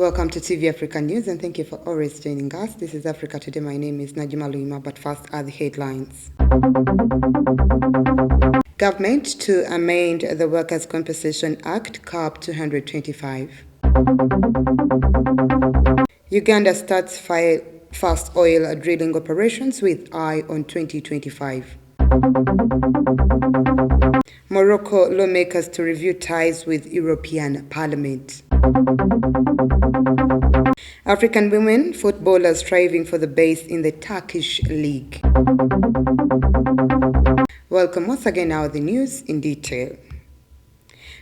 Welcome to TV Africa News, and thank you for always joining us. This is Africa Today. My name is Najima Luima, but first are the headlines. Government to amend the Workers' Compensation Act, CAP 225. Uganda starts fast oil drilling operations with eye on 2025. Morocco lawmakers to review ties with European Parliament. African women footballers striving for the base in the Turkish League. Welcome once again. Now the news in detail.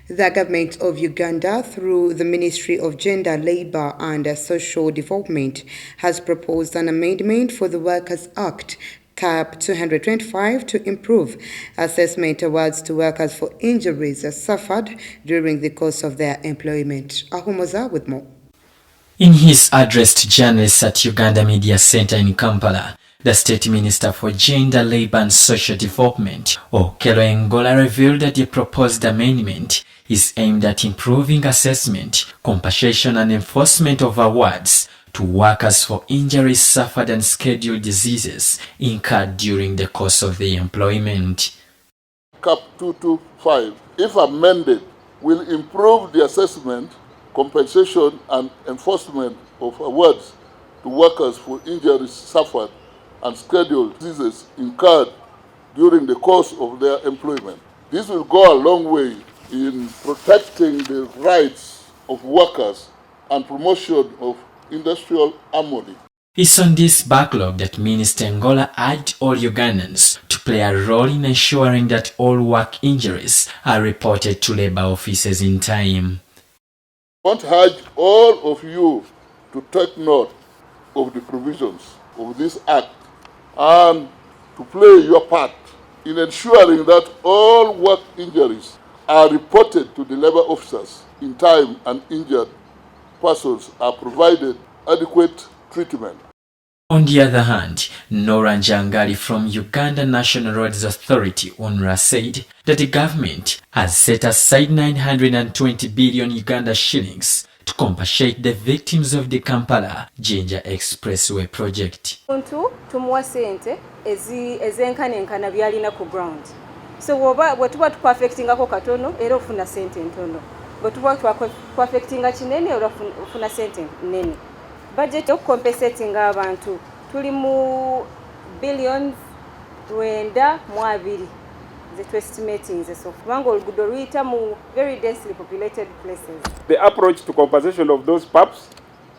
The government of Uganda, through the Ministry of Gender, Labour and Social Development, has proposed an amendment for the Workers' Act, CAP 225, to improve assessment awards to workers for injuries suffered during the course of their employment. Ahumoza with more. In his address to journalists at Uganda Media Center in Kampala, the State Minister for Gender, Labour and Social Development, Okello Engola, revealed that the proposed amendment is aimed at improving assessment, compensation and enforcement of awards to workers for injuries suffered and scheduled diseases incurred during the course of their employment. CAP 225, if amended, will improve the assessment, compensation and enforcement of awards to workers for injuries suffered and scheduled diseases incurred during the course of their employment. This will go a long way in protecting the rights of workers and promotion of industrial harmony. It's on this backlog that Minister Engola urged all Ugandans to play a role in ensuring that all work injuries are reported to labor offices in time. I want to urge all of you to take note of the provisions of this act and to play your part in ensuring that all work injuries are reported to the labor officers in time and injured persons are provided adequate treatment. On the other hand, Nora Njangali from Uganda National Roads Authority, UNRA, said that the government has set aside 920 billion Uganda shillings to compensate the victims of the Kampala Jinja Expressway project. Tumuwa sente ezenkana byalina ku ground. So bwe tuba tukwafectingako katono era ofuna sente ntono. Bwe tuba tukwafectinga kinene era ofuna sente nene. Budget of compensating abantu tuli mu billions rwenda mu abiri ze estimating ze so kubanga oluguudo luyita mu very densely populated places. The approach to compensation of those PAPs,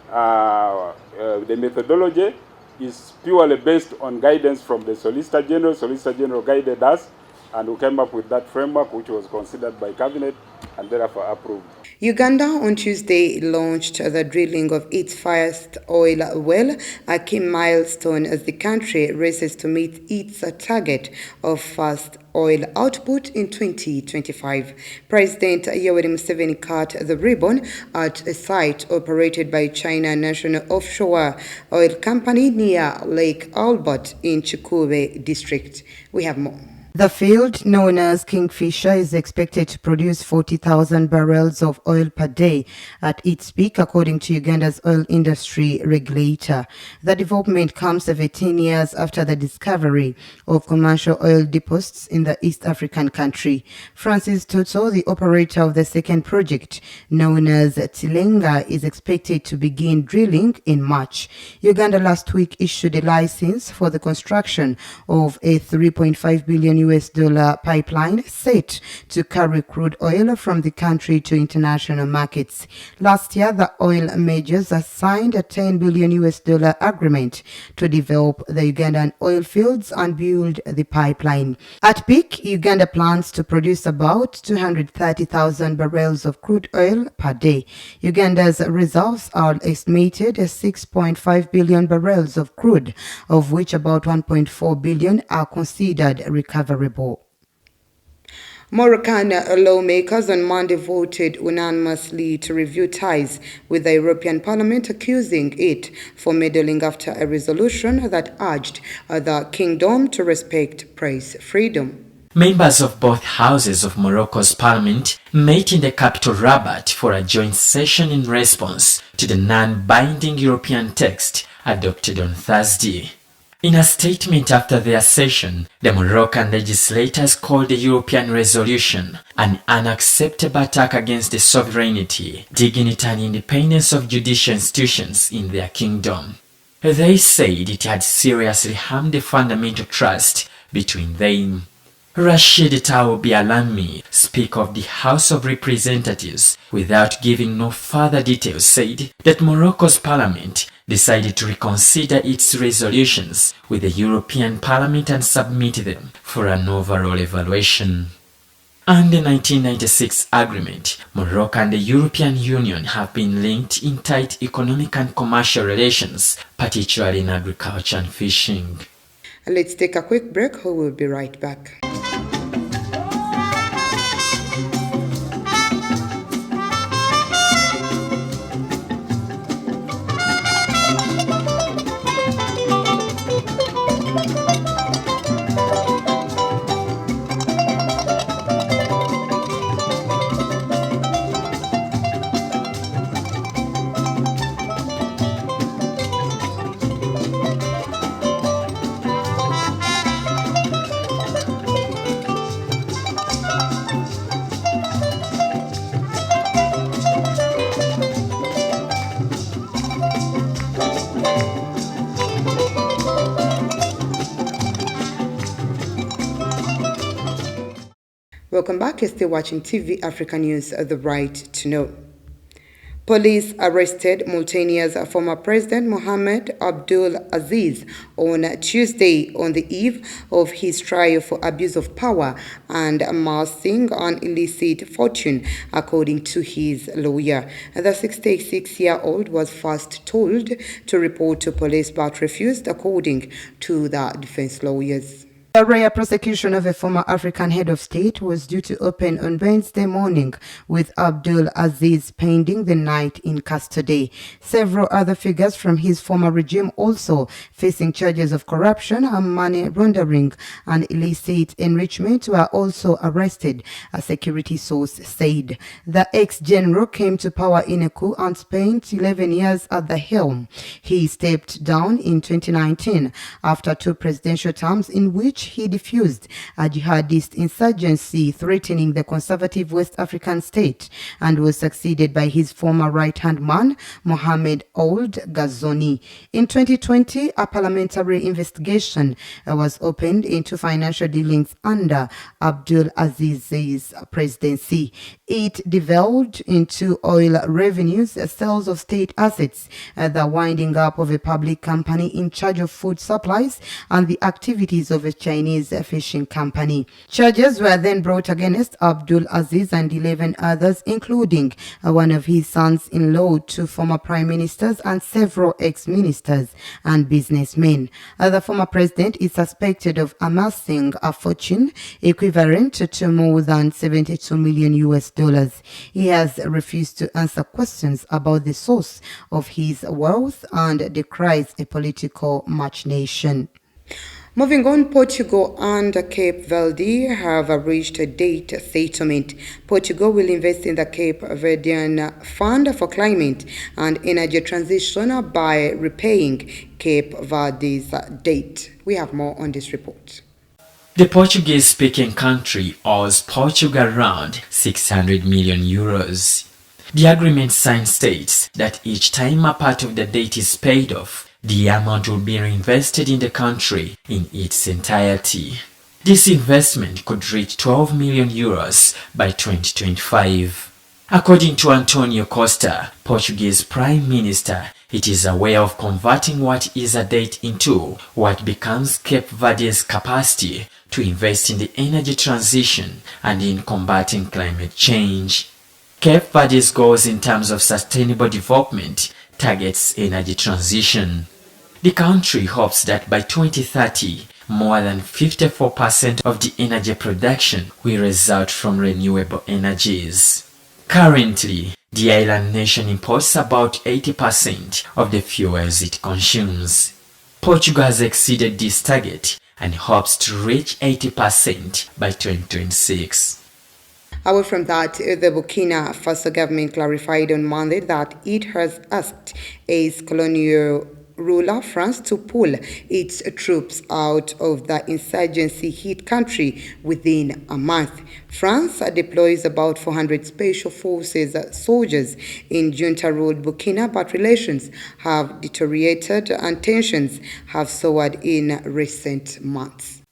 the methodology is purely based on guidance from the Solicitor General. Solicitor General guided us and we came up with that framework which was considered by Cabinet and therefore approved. Uganda on Tuesday launched the drilling of its first oil well, a key milestone as the country races to meet its target of first oil output in 2025. President Yoweri Museveni cut the ribbon at a site operated by China National Offshore Oil Company near Lake Albert in Chikube district. We have more. The field, known as Kingfisher, is expected to produce 40,000 barrels of oil per day at its peak, according to Uganda's oil industry regulator. The development comes 17 years after the discovery of commercial oil deposits in the East African country. Francis Toto, the operator of the second project, known as Tilenga, is expected to begin drilling in March. Uganda last week issued a license for the construction of a $3.5 billion pipeline set to carry crude oil from the country to international markets. Last year, the oil majors signed a $10 billion agreement to develop the Ugandan oil fields and build the pipeline. At peak, Uganda plans to produce about 230,000 barrels of crude oil per day. Uganda's reserves are estimated as 6.5 billion barrels of crude, of which about 1.4 billion are considered recoverable. Moroccan lawmakers on Monday voted unanimously to review ties with the European Parliament, accusing it for meddling after a resolution that urged the kingdom to respect press freedom. Members of both houses of Morocco's parliament met in the capital Rabat for a joint session in response to the non-binding European text adopted on Thursday. In a statement after their session, the Moroccan legislators called the European resolution an unacceptable attack against the sovereignty, dignity and independence of judicial institutions in their kingdom. They said it had seriously harmed the fundamental trust between them. Rashid Taubi Alami, Speaker of the House of Representatives, without giving no further details, said that Morocco's parliament decided to reconsider its resolutions with the European Parliament and submit them for an overall evaluation. Under the 1996 agreement, Morocco and the European Union have been linked in tight economic and commercial relations, particularly in agriculture and fishing. Let's take a quick break. We will be right back. Welcome back. You're still watching TV Africa News, The Right to Know. Police arrested Mauritania's former president Mohamed Abdul-Aziz on Tuesday on the eve of his trial for abuse of power and amassing an illicit fortune, according to his lawyer. The 66-year-old was first told to report to police but refused, according to the defense lawyers. The rare prosecution of a former African head of state was due to open on Wednesday morning, with Abdul Aziz spending the night in custody. Several other figures from his former regime also facing charges of corruption and money laundering and illicit enrichment were also arrested, a security source said. The ex-general came to power in a coup and spent 11 years at the helm. He stepped down in 2019 after 2 presidential terms in which he diffused a jihadist insurgency threatening the conservative West African state, and was succeeded by his former right-hand man, Mohamed Ould Ghazouani. In 2020, a parliamentary investigation was opened into financial dealings under Abdul Aziz's presidency. It delved into oil revenues, sales of state assets, the winding up of a public company in charge of food supplies, and the activities of a Chinese fishing company. Charges were then brought against Abdul Aziz and 11 others, including one of his sons-in-law, 2 former prime ministers, and several ex-ministers and businessmen. The former president is suspected of amassing a fortune equivalent to more than $72 million US. He has refused to answer questions about the source of his wealth and decries a political machination. Moving on, Portugal and Cape Verde have reached a date settlement. Portugal will invest in the Cape Verdean Fund for Climate and Energy Transition by repaying Cape Verde's debt. We have more on this report. The Portuguese-speaking country owes Portugal around 600 million euros. The agreement signed states that each time a part of the debt is paid off, the amount will be reinvested in the country in its entirety. This investment could reach 12 million euros by 2025. According to Antonio Costa, Portuguese Prime Minister, it is a way of converting what is a debt into what becomes Cape Verde's capacity to invest in the energy transition and in combating climate change. Cape Verde's goals in terms of sustainable development targets energy transition. The country hopes that by 2030, more than 54% of the energy production will result from renewable energies. Currently, the island nation imports about 80% of the fuels it consumes. Portugal has exceeded this target and hopes to reach 80% by 2026. Away from that, the Burkina Faso government clarified on Monday that it has asked its colonial ruler France to pull its troops out of the insurgency-hit country within a month. France deploys about 400 special forces soldiers in junta-ruled Burkina, but relations have deteriorated and tensions have soared in recent months.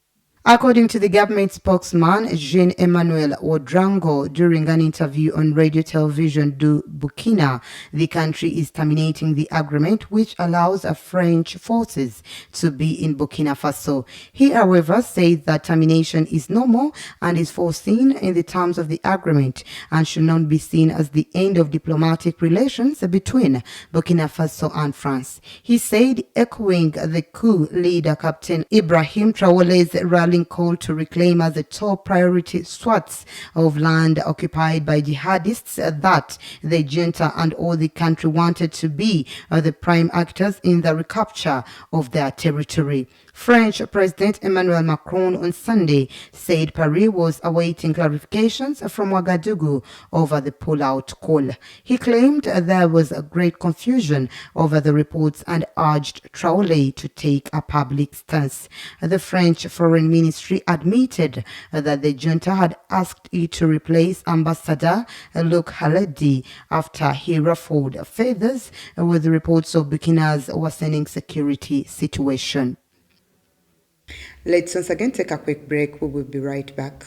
According to the government spokesman Jean-Emmanuel Ouedraogo during an interview on Radio Television du Burkina, the country is terminating the agreement which allows French forces to be in Burkina Faso. He, however, said that termination is normal and is foreseen in the terms of the agreement and should not be seen as the end of diplomatic relations between Burkina Faso and France. He said, echoing the coup leader Captain Ibrahim Traore's rallying call to reclaim as a top priority swaths of land occupied by jihadists, that the junta and all the country wanted to be the prime actors in the recapture of their territory. French President Emmanuel Macron on Sunday said Paris was awaiting clarifications from Ouagadougou over the pullout call. He claimed there was a great confusion over the reports and urged Traoré to take a public stance. The French Foreign Ministry admitted that the junta had asked it to replace Ambassador Luc Haledi after he ruffled feathers with reports of Burkina's worsening security situation. Let's once again take a quick break. We will be right back.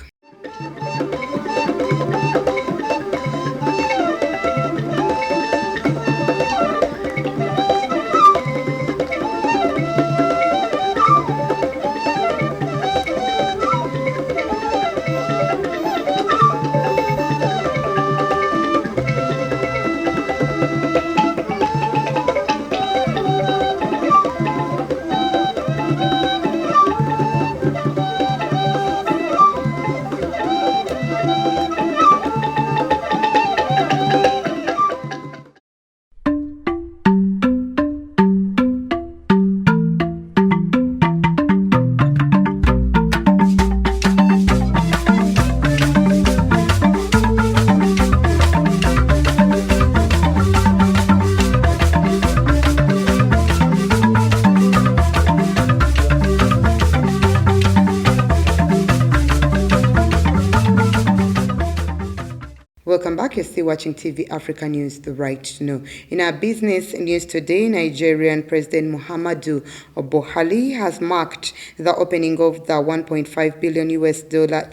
Welcome back. You're still watching TV Africa News, the right to know. In our business news today, Nigerian President Muhammadu Buhari has marked the opening of the $1.5 billion US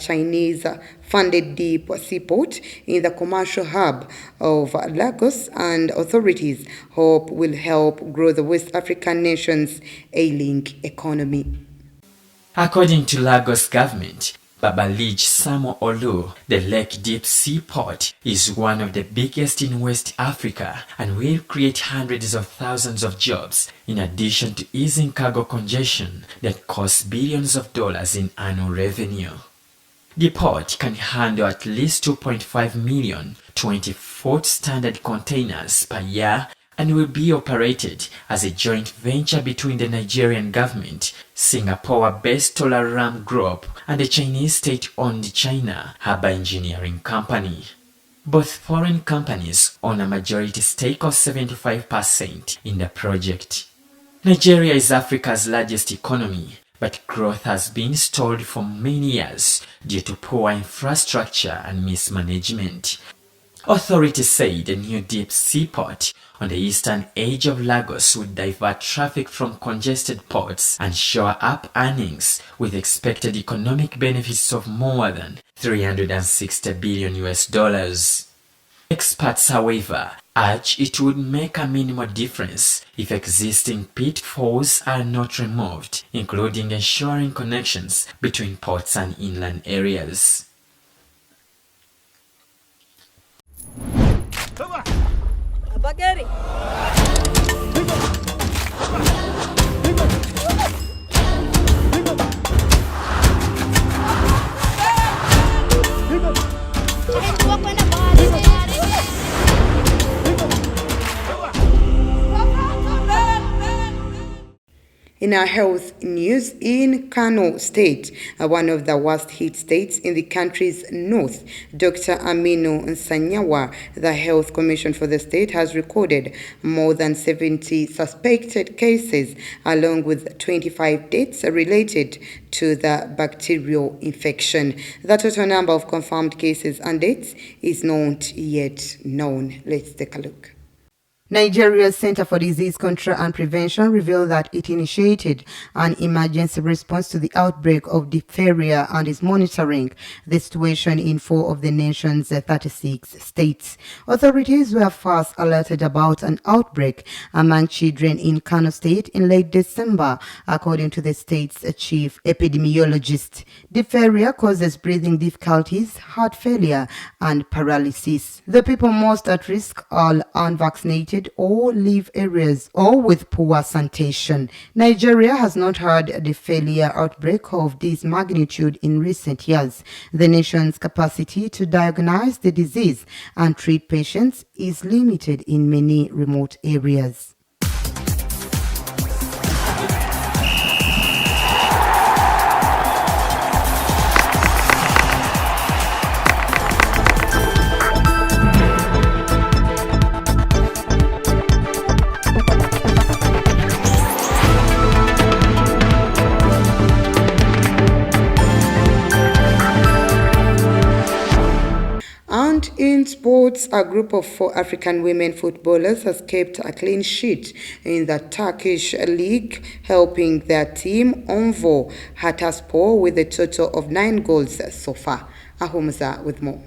Chinese funded deep seaport in the commercial hub of Lagos, and authorities hope will help grow the West African nation's ailing economy. According to Lagos government, Babalij Samo-Olu, the Lake Deep Seaport, is one of the biggest in West Africa and will create hundreds of thousands of jobs, in addition to easing cargo congestion that costs billions of dollars in annual revenue. The port can handle at least 2.5 million 20-foot standard containers per year and will be operated as a joint venture between the Nigerian government, Singapore-based Tolaram Group, and the Chinese state-owned China Harbour Engineering Company. Both foreign companies own a majority stake of 75% in the project. Nigeria is Africa's largest economy, but growth has been stalled for many years due to poor infrastructure and mismanagement. Authorities say the new deep seaport on the eastern edge of Lagos would divert traffic from congested ports and shore up earnings, with expected economic benefits of more than $360 billion. Experts, however, urge it would make a minimal difference if existing pitfalls are not removed, including ensuring connections between ports and inland areas. Bagari. In our health news, in Kano State, one of the worst hit states in the country's north, Dr. Aminu Nsanyawa, the Health Commission for the state, has recorded more than 70 suspected cases along with 25 deaths related to the bacterial infection. The total number of confirmed cases and deaths is not yet known. Let's take a look. Nigeria's Center for Disease Control and Prevention revealed that it initiated an emergency response to the outbreak of diphtheria and is monitoring the situation in 4 of the nation's 36 states. Authorities were first alerted about an outbreak among children in Kano State in late December, according to the state's chief epidemiologist. Diphtheria causes breathing difficulties, heart failure, and paralysis. The people most at risk are unvaccinated or live areas or with poor sanitation. Nigeria has not had a diphtheria outbreak of this magnitude in recent years. The nation's capacity to diagnose the disease and treat patients is limited in many remote areas. And in sports, a group of 4 African women footballers has kept a clean sheet in the Turkish league, helping their team Onvo Hatayspor with a total of 9 goals so far. Ahumza with more.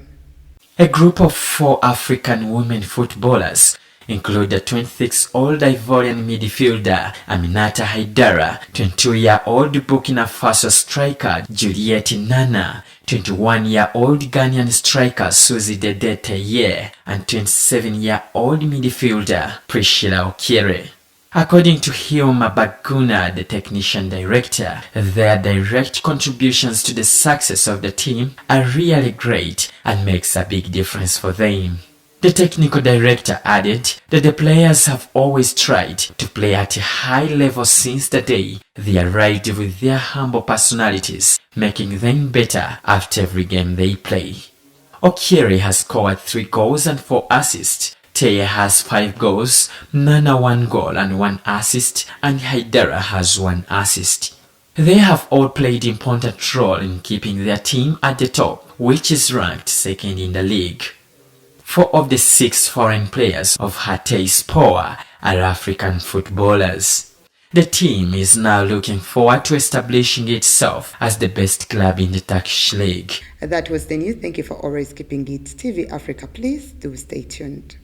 A group of 4 African women footballers include the 26-year-old Ivorian midfielder Aminata Haidara, 22-year-old Burkina Faso striker Juliette Nana, 21-year-old Ghanaian striker Suzy Dedete, and 27-year-old midfielder Priscilla Okiere. According to Hilma Baguna, the technician director, their direct contributions to the success of the team are really great and makes a big difference for them. The technical director added that the players have always tried to play at a high level since the day they arrived with their humble personalities, making them better after every game they play. Okiere has scored 3 goals and 4 assists. Teye has 5 goals, Nana 1 goal and 1 assist, and Haidara has 1 assist. They have all played an important role in keeping their team at the top, which is ranked 2nd in the league. 4 of the 6 foreign players of Hatayspor are African footballers. The team is now looking forward to establishing itself as the best club in the Turkish league. That was the news. Thank you for always keeping it TV Africa. Please do stay tuned.